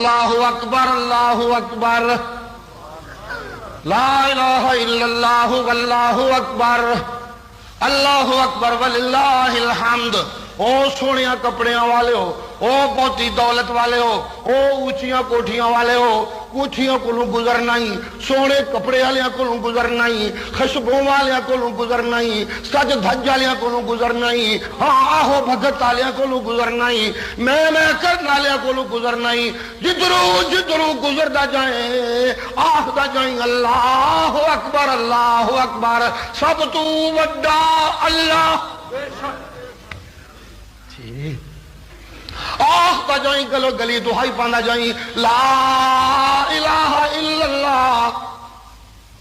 اللہ اکبر اللہ اکبر لا الہ الا اللہ واللہ اکبر اللہ اکبر وللہ الحمد۔ او سونیاں کپڑیاں والے ہو، او بہتی دولت والے ہو، او اونچیاں کوٹھیاں والے ہو، کوٹھیاں کولوں گزرنا ہی، سونے کپڑے والیاں کولوں گزرنا ہی، خشبوں والیاں کولوں گزرنا ہی، سج دھج والیاں کولوں گزرنا ہی، ہاں آہو بھگت والیاں کولوں گزرنا ہی، میں کرن والیاں کولوں گزرنا ہی، جدروں گزردا جائیں آخدا جائیں اللہ اکبر سب تو وڈا اللہ آخدا جائیں گلو گلی دہائی پاندا جائیں لا الہ الا اللہ۔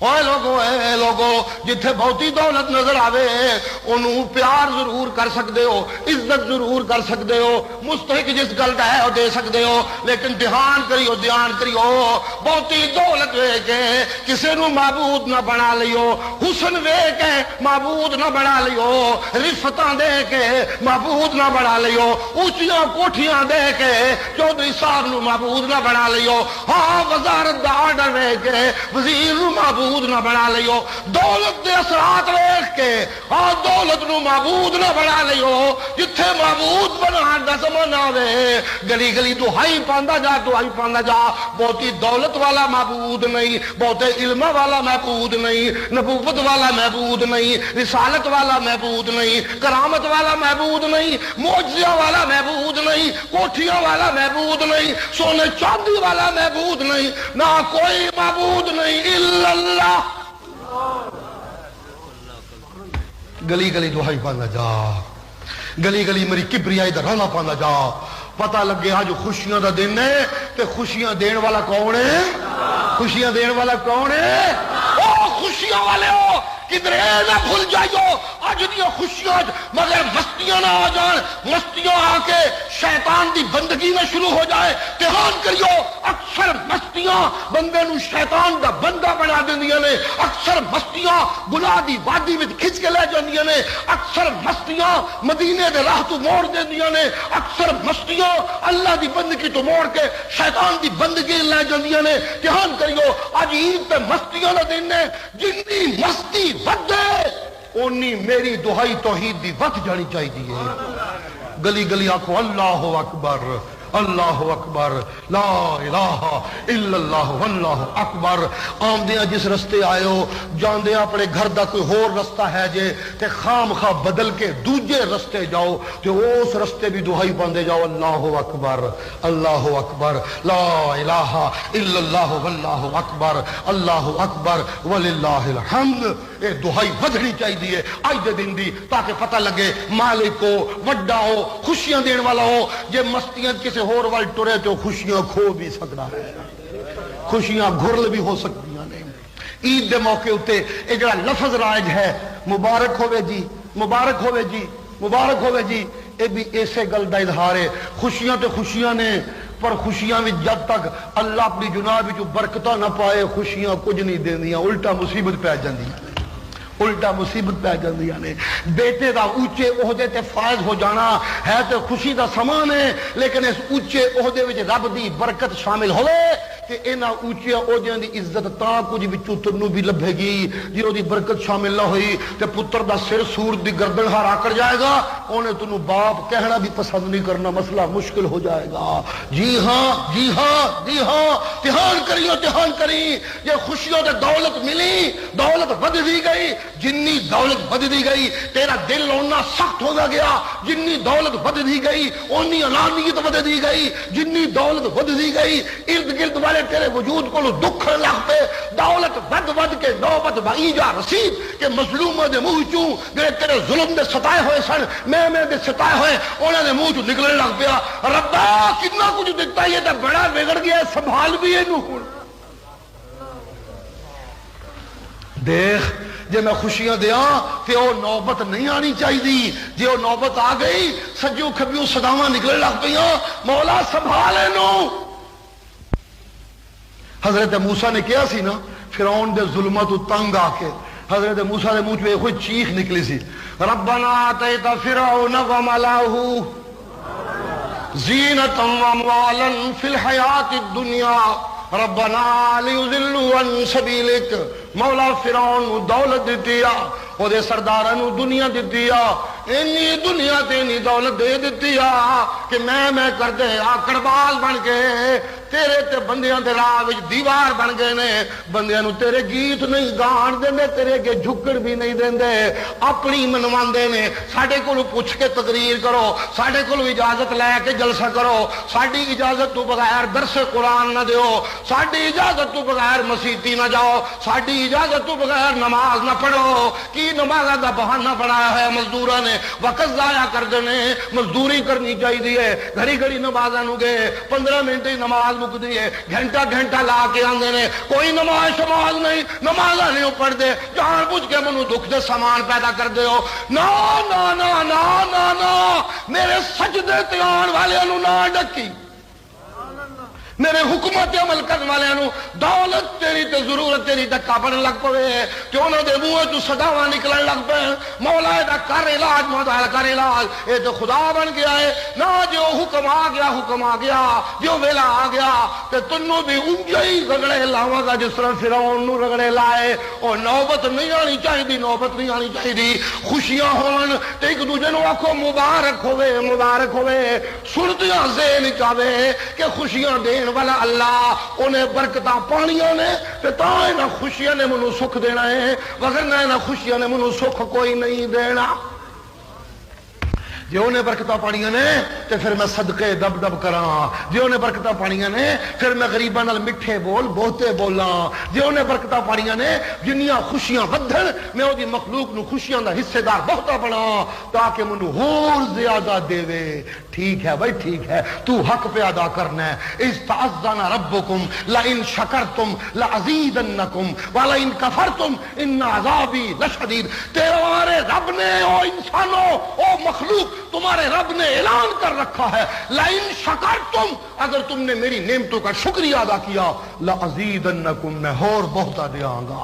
اے لوگو جتھے بہتی دولت نظر آوے انہوں پیار ضرور کر سکتے ہو، عزت ضرور کر سکتے ہو، مستحق جس گل دا ہے وہ دے سکتے ہو، لیکن دھیان کریو بہتی دولت وے کے کسے نو معبود نہ بنا لیو، حسن وے کے معبود نہ بنا لیو، رفتاں دے کے معبود نہ بنا لیو، اونچیاں کوٹھیاں دے کے چودھری صاحب نو معبود نہ بنا لیو، ہاں وزارت دا آرڈر وے کے وزیر نو معبود نہ بنا لیو، دولت دے اثرات ویکھ کے ہاں دولت نو معبود نہ بنا لیو، جتھے معبود بنان دا زمانہ آوے گلی گلی دہائی پاندا جا، بہتی دولت والا معبود نہیں، بہتے علم والا معبود نہیں، نبوت والا معبود نہیں، رسالت والا معبود نہیں، کرامت والا معبود نہیں، معجزہ والا معبود نہیں، کوٹھیاں والا معبود نہیں، سونے چاندی والا معبود نہیں، نہ کوئی معبود نہیں الا اللہ۔ گلی گلی دہائی پانا جا، گلی گلی میری کبریائی دا رانا پانا جا، پتہ لگے آج خوشیاں دا دن ہے تے خوشیاں دین والا کون ہے؟ خوشیاں دین والا کون ہے؟ او خوشیاں والے ہو کدھر نہ بھول جائیو آج دیا خوشیاں مگر مستیاں نہ آ جان، مستیاں آ کے شیطان دی بندگی میں شروع ہو جائے، دھیان کریو اکثر مستیاں بندے نو شیطان دا بندہ بنا دیندیاں نے، اکثر مستیاں گناہ دی وادی وچ کھچ کے لے جاندیاں نے، اکثر مستیاں مدینے دے راہ تو موڑ دیندیاں نے، اکثر مستیاں اللہ دی بندگی تو موڑ کے شیطان دی بندگی لے جاندیاں نے۔ دھیان کریو آج عید تے مستیاں دا دن ہے، جنی مستی ودے اونی میری دہائی توحید دی ود جانی چاہیے۔ گلی گلی آکھو اللہ اکبر اللہ اکبر لا الہ الا اللہ واللہ اکبر۔ آمدیاں جس رستے آئے ہو جاندیاں اپنے گھر دا کوئی ہور رستہ ہے جے تے خام خواہ بدل کے دوجے رستے جاؤ تے اس رستے بھی دہائی باندے جاؤ اللہ اکبر لا الہ الا اللہ واللہ اکبر وللہ الحمد۔ اے دہائی بدھنی چاہیے آج دے دن دی تاکہ پتہ لگے مالک ہو، وڈا ہو، خوشیاں دین والا ہو۔ جے مستیاں کسی ہور وال ٹرے تو خوشیاں کھو بھی سکتا ہے، خوشیاں گھرل بھی ہو سکتی ہیں۔ عید دے موقع ہوتے اے جڑا لفظ رائج ہے مبارک ہوئے جی، مبارک ہوئے جی، مبارک ہوئے جی، اے بھی ایسے گل دا اظہار ہے۔ خوشیاں تے خوشیاں نے پر خوشیاں بھی جب تک اللہ اپنی جناب جو برکتہ نہ پائے خوشیاں کچھ نہیں دیندیاں، الٹا مصیبت پہ جاندیاں، الٹا مصیبت پہ جاندیاں نے۔ بیٹے دا اونچے عہدے تے فائز ہو جانا ہے تو خوشی دا سامان ہے، لیکن اس اونچے عہدے وچ رب دی برکت شامل ہوئے تے انہاں اونچے عہدیاں دی عزت تاں کچھ وچوں تنوں بھی لبھے گی جی دی برکت شامل نہ ہوئی تے پتر دا سر سور دی گردن ہار آکڑ جائے گا، انہیں تنوں باپ کہنا بھی پسند نہیں کرنا، مسئلہ مشکل ہو جائے گا۔ جی ہاں جی ہاں جی ہاں، دھیان کری یہ خوشیوں تے دولت ملی، دولت بد دی گئی، جنی دولت بد دی گئی تیرا دل اونا سخت ہو گیا، جنی دولت بد دی گئی اونی انانیت بد دی گئی، جنی دولت بد دی گئی ارد گرد والے تیرے وجود کو دکھ لگ پے، دولت بد کے نوبت بائی جا رسید کہ مظلوموں دے منہ چوں جڑے تیرے ظلم دے ستائے ہوئے سن، میں دے ستائے ہوئے انہوں نے منہ چوں نکلنے لگ پیا۔ ربا کتنا کچھ دکھتا ہے تے بڑا بگڑ گیا، سنبھال بھی اینو۔ دیکھ جے میں خوشیاں دیاں تے او نوبت نہیں آنی چاہیے، جے او نوبت آ گئی سجیوں کھبیوں صداواں نکلنے لگ پیاں، مولا سنبھال اینو۔ حضرت موسیٰ نے کیا سی نا فرعون دے ظلمت تنگ آ کے حضرت موسیٰ دے منہ چ کوئی چیخ نکلی سی، ربنا آتیت فرعون وملأہ زینۃ واموالا فی الحیات الدنیا ربنا لیضلوا عن سبیلک. مولا فرعون نو دولت دیتی آ، او دے سرداراں نو دنیا دیتی آ، اینی دنیا تے اینی دولت دے دیتی آ کہ میں کر دے آکڑ باز بن کے تیرے تے بندیاں دے راہ وچ دیوار بن گئے نے. بندیاں نو تیرے گیت نہیں گان دیندے، تیرے اگے جھکڑ بھی نہیں دیندے، اپنی منواندے نے. ساڈے کولوں پوچھ کے تقریر کرو، ساڈے کولوں اجازت لے کے جلسہ کرو، ساڈی اجازت تو بغیر درس قرآن نہ دیو، ساڈی اجازت تو بغیر مسیتی نہ جاؤ، ساڈی اجازت تو بغیر نماز نہ پڑھو. کی نماز دا بہانہ بنایا ہے مزدوراں نے، وقت ضائع کر دینے. مزدوری کرنی چاہیے، گھڑی گھڑی نمازاں نو گئے 15 منٹ ہی نماز مکدی ہے، گھنٹہ گھنٹہ لا کے آندے نے، کوئی نماز شماز نہیں، نمازاں نہیں پڑھ دے، جان بوجھ کے منو دکھ دے سامان پیدا کر دے ہو. نا نا نا نا نا نا میرے سجدے تے آن والے نو نہ ڈکی، میرے حکومت عمل کرنے والے دولت تیری تے ضرورت تیری ڈکا بن لگ پے کہ انہوں دے منہ تو صداواں نکلن لگ پے. مولا دا کر علاج، مولا کر علاج، اے تو خدا بن گیا ہے نا. جو حکم آ گیا، حکم آ گیا، جو ویلا آ گیا تے تنوں بھی انجے ہی رگڑے لاواں گا جس طرح فرعون نو رگڑے لائے. اور نوبت نہیں آنی چاہیے، نوبت نہیں آنی چاہیے. خوشیاں ہون تے ایک دوجے نو آکھو مبارک ہوے، مبارک ہوے. سنتیاں ذہن چاہے کہ خوشیاں دین والا اللہ انہیں برکتاں پانیاں نے تے تاں انہاں خوشیاں نے منو سکھ دینا ہے، وگرنہ انہاں خوشیاں نے منو سکھ کوئی نہیں دینا. جی انہیں برکتاں پانیاں نے تے پھر میں صدقے دب دب کراں، جی انہیں برکتاں پانیاں نے پھر میں غریباں نال مٹھے بول بہتے بولاں، جی انہیں برکتاں پانیاں نے جنیاں خوشیاں ودھن میں او دی مخلوق نو خوشیاں دا حصے دار بہتا بنا تاکہ منو ہور زیادہ دے وے. ٹھیک ہے بھائی، ٹھیک ہے، تو حق پہ ادا کرنا ہے. استعذنا ربکم لئن شکرتم لازیدنکم ولئن کفرتم ان عذابی لشدید. تیرے رب نے او انسانوں، او مخلوق تمہارے رب نے اعلان کر رکھا ہے لئن شکرتم، اگر تم نے میری نعمتوں کا شکریہ ادا کیا لازیدنکم، میں اور بہتا دیاں گا.